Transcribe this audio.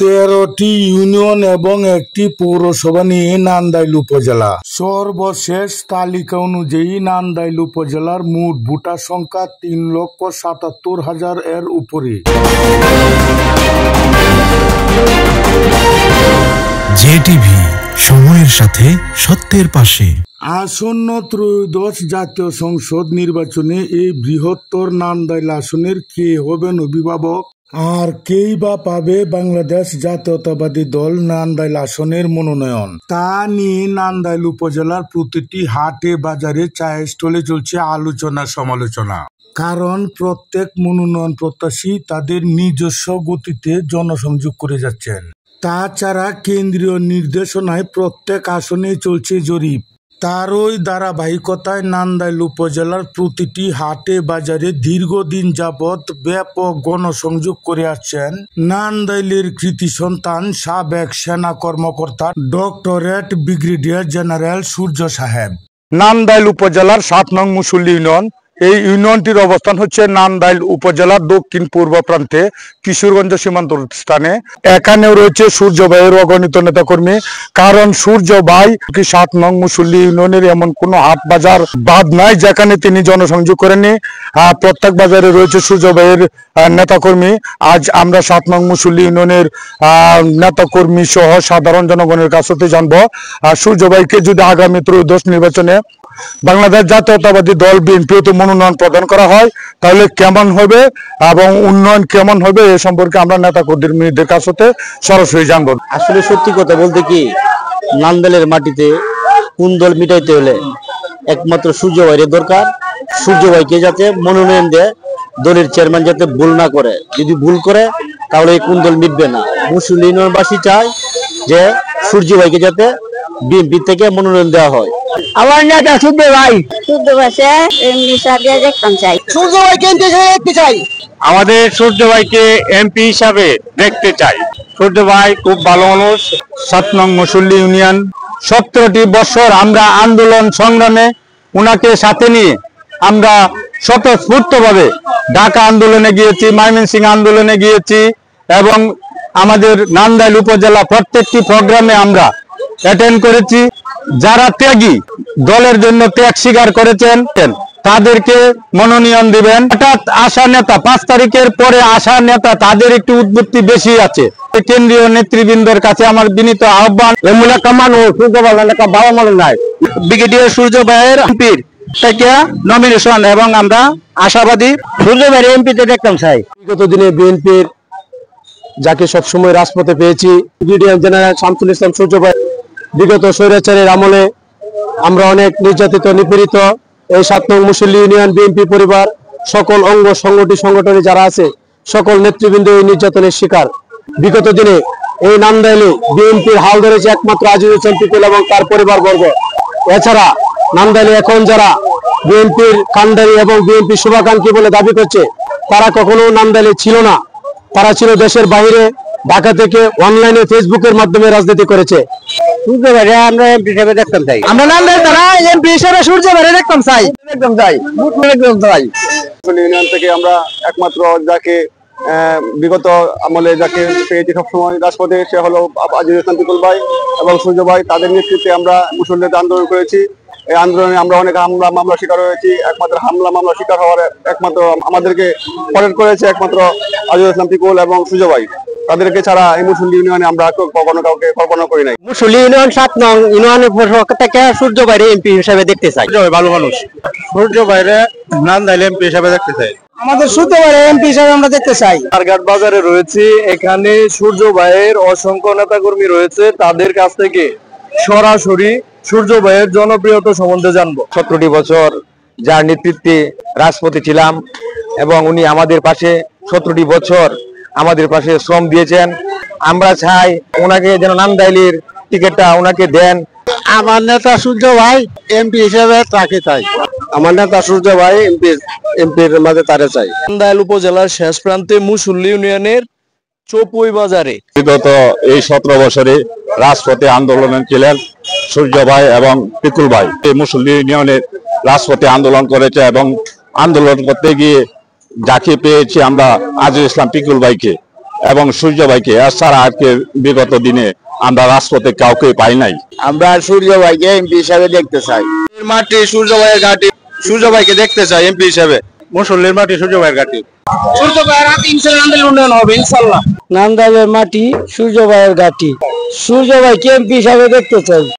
13টি union এবং একটি পৌরসভা নিয়ে নান্দাইল উপজেলা। সর্বশেষ তালিকা অনুযায়ী নান্দাইল উপজেলার মোট ভোটার সংখ্যা 3,77,000 এর উপরে। জেটিভি, সময়ের সাথে সত্যের পাশে। আসন্ন ত্রয়োদশ জাতীয় সংসদ নির্বাচনে এই বৃহত্তর নান্দাইল আসনের কে হবেন অভিভাবক আর কেই বা পাবে বাংলাদেশ জাতীয়তাবাদী দল নান্দাইল আসনের মনোনয়ন, তা নিয়ে নান্দাইল উপজেলার প্রতিটি হাটে বাজারে চায়ের স্টলে চলছে আলোচনা সমালোচনা। কারণ প্রত্যেক মনোনয়ন প্রত্যাশী তাদের নিজস্ব গতিতে জনসংযোগ করে যাচ্ছেন। তাছাড়া কেন্দ্রীয় নির্দেশনায় প্রত্যেক আসনেই চলছে জরিপ। তারই ধারাবাহিকতায় নান্দাইল উপজেলার প্রতিটি হাটে বাজারে দীর্ঘদিন যাবৎ ব্যাপক গণসংযোগ করে আসছেন নান্দাইলের কৃতি সন্তান সাবেক সেনা কর্মকর্তা ডক্টরেট ব্রিগেডিয়ার জেনারেল সূর্য সাহেব। নান্দাইল উপজেলার 7 নং মুসল্লি ইউনিয়ন। এই ইউনিয়নটির অবস্থান হচ্ছে নান্দাইল উপজেলার দক্ষিণ পূর্ব প্রান্তে কিশোরগঞ্জ সীমান্ত স্থানে। এখানেও রয়েছে সূর্য ভাইয়ের অগণিত নেতাকর্মী। কারণ সূর্য ভাই 7 নং মুসল্লি ইউনিয়নের এমন কোনো হাট বাজার বাদ নাই যেখানে তিনি জনসংযোগ করেননি। প্রত্যেক বাজারে রয়েছে সূর্য ভাইয়ের নেতাকর্মী। আজ আমরা 7 নং মুসল্লি ইউনিয়নের নেতাকর্মী সহ সাধারণ জনগণের কাছ থেকে জানবো সূর্য ভাইকে যদি আগামী ত্রয়োদশ নির্বাচনে বাংলাদেশ জাতীয়তাবাদী দল বিএনপিতে মনোনয়ন প্রদান করা হয় তাহলে কেমন হবে এবং উন্নয়ন কেমন হবে এ সম্পর্কে আমরা নেতা কর্মীদের কাছ থেকে সরাসরি জানবো। আসলে সত্যি কথা বলতে কি, নান্দাইলের মাটিতে কোন দল মিটাইতে হলে একমাত্র সূর্য ভাইয়ের দরকার। সূর্য ভাইকে যাতে মনোনয়ন দেয়, দলের চেয়ারম্যান যাতে ভুল না করে। যদি ভুল করে তাহলে কোন দল মিটবে না। মুসলিম ইউনিয়নবাসী চায় যে সূর্য ভাইকে যাতে বিএনপি থেকে মনোনয়ন দেওয়া হয়। আমার নেতা সূর্য ভাই, সূর্য ভাইকে এমপি হিসাবে দেখতে চাই। সূর্য ভাইকে এমপি হিসাবে দেখতে চাই। আমাদের সূর্য ভাইকে এমপি হিসাবে দেখতে চাই। সূর্য ভাই খুব ভালো মানুষ। 7 নং মুসল্লি ইউনিয়ন 17টি বছর আমরা আন্দোলন সংগ্রামে উনাকে সাথে নিয়ে আমরা স্বতঃস্ফূর্তভাবে ঢাকা আন্দোলনে গিয়েছি, ময়মনসিংহ আন্দোলনে গিয়েছি এবং আমাদের নান্দাইল উপজেলা প্রত্যেকটি প্রোগ্রামে আমরা অ্যাটেন্ড করেছি। যারা ত্যাগী, দলের জন্য ত্যাগ স্বীকার করেছেন তাদেরকে মনোনয়ন দিবেন। হঠাৎ আসা নেতা, 5 তারিখের পরে আসা নেতা, তাদের একটু উদ্বুদ্ধি বেশি আছে। কেন্দ্রীয় নেতৃবৃন্দের কাছে আমার বিনীত আহ্বান, এমুলা কামান ও সূর্য ভাইয়ের বাবা মনে নাই ব্রিগেডিয়ার সূর্য ভাইয়ের এমপির থেকে নমিনেশন এবং আমরা আশাবাদী সূর্য ভাইয়ের এমপিতে দেখতাম চাই। বিগত দিনে বিএনপির যাকে সবসময় রাজপথে পেয়েছি ব্রিগেডিয়ার জেনারেল শামসুল ইসলাম সূর্য ভাই, বিগত স্বৈরাচারের আমলে আমরা অনেক নির্যাতিত নিপীড়িত। এই 7 নং মুসল্লি ইউনিয়ন বিএনপি পরিবার সকল অঙ্গ সংগঠনে যারা আছে সকল নেতৃবৃন্দ এই নির্যাতনের শিকার। বিগত দিনে এই নান্দাইলে বিএনপির হাল ধরেছে একমাত্র আজিজুল হোসেন পিপল এবং তার পরিবারবর্গ। এছাড়া নান্দাইলে এখন যারা বিএনপির কান্ডারি এবং বিএনপি শুভাকাঙ্ক্ষী বলে দাবি করছে তারা কখনো নান্দাইলে ছিল না। তারা ছিল দেশের বাইরে, ঢাকা থেকে অনলাইনে ফেসবুকের মাধ্যমে রাজনীতি করেছে। সূর্য ভাইরে আমরা এমপি হিসেবে দেখতাম চাই। আমরা নান্দাইল তারা এমপি হিসেবে সূর্য ভাইরে দেখতাম চাই। ইউনিয়ন থেকে আমরা একমাত্র যাকে বিগত আমলে যাকে পেয়েছি সবসময় রাজপথে, সে হলো আজিজুল ইসলাম পিপল ভাই এবং সূর্য ভাই। তাদের নেতৃত্বে আমরা মুসল্লিদের আন্দোলন করেছি। এই আন্দোলনে আমরা অনেক হামলা মামলা শিকার হয়েছি। একমাত্র হামলা মামলা শিকার হওয়ার একমাত্র আমাদেরকে ফরেট করেছে একমাত্র আজিজুল ইসলাম পিপল এবং সূর্য ভাই। তাদেরকে ছাড়া এই মুসল্লি ইউনিয়নে আমরা কখনো কাউকে কল্পনা করি নাই। মুসল্লি ইউনিয়ন 7 নং ইউনিয়নের পক্ষ থেকে সূর্য ভাইরে এমপি হিসেবে দেখতে চাই। ভালো মানুষ, সূর্য ভাইরে নান্দাইল এমপি হিসেবে দেখতে চাই। আমাদের সূর্য ভাইরে এমপি হিসেবে আমরা দেখতে চাই। টার্গেট বাজারে রয়েছে, এখানে সূর্য ভাইয়ের অসংখ্য নেতাকর্মী রয়েছে। তাদের কাছ থেকে সরাসরি সূর্য ভাইয়ের জনপ্রিয়তা সম্বন্ধে জানবো। 17টি বছর যার নেতৃত্বে রাজপথে ছিলাম এবং উনি আমাদের পাশে 17টি বছর আমাদের পাশে শ্রম দিয়েছেন। আমরা চাই ওনাকে যেন নান্দাইলের টিকিটটা ওনাকে দেন। আমার নেতা সূর্য ভাই এমপি হিসেবে তাকে চাই। আমার নেতা সূর্য ভাই এমপির মাঝে তারে চাই। নান্দাইল উপজেলার শেষ প্রান্তে মুসল্লি ইউনিয়নের চৌপুই বাজারে বিগত এই 17 বছরে রাজপথে আন্দোলনে ছিলেন সূর্য ভাই এবং পিকুল ভাই। এই মুসল্লি ইউনিয়নের রাজপথে আন্দোলন করেছে এবং আন্দোলন করতে গিয়ে যাকে পেয়েছি আমরা আজিজুল ইসলাম পিকুল ভাইকে। এবং সূর্য ভাইকে এছাড়া আজকে বিগত দিনে আমরা রাজপথে কাউকে পাই নাই। আমরা সূর্য ভাইকে এমপি হিসাবে দেখতে চাই। মাটি সূর্য ভাইয়ের ঘাটি, সূর্য ভাইকে দেখতে চাই এমপি হিসাবে। মুসল্লির মাটি সূর্য ভাইয়ের ঘাটি, সূর্য ভাইয়ের হাতে ইনশাআল্লাহ উন্নয়ন হবে ইনশাআল্লাহ। নান্দাইলের মাটি সূর্য ভাইয়ের ঘাটি, সূর্য ভাইকে এমপি হিসাবে দেখতে চাই।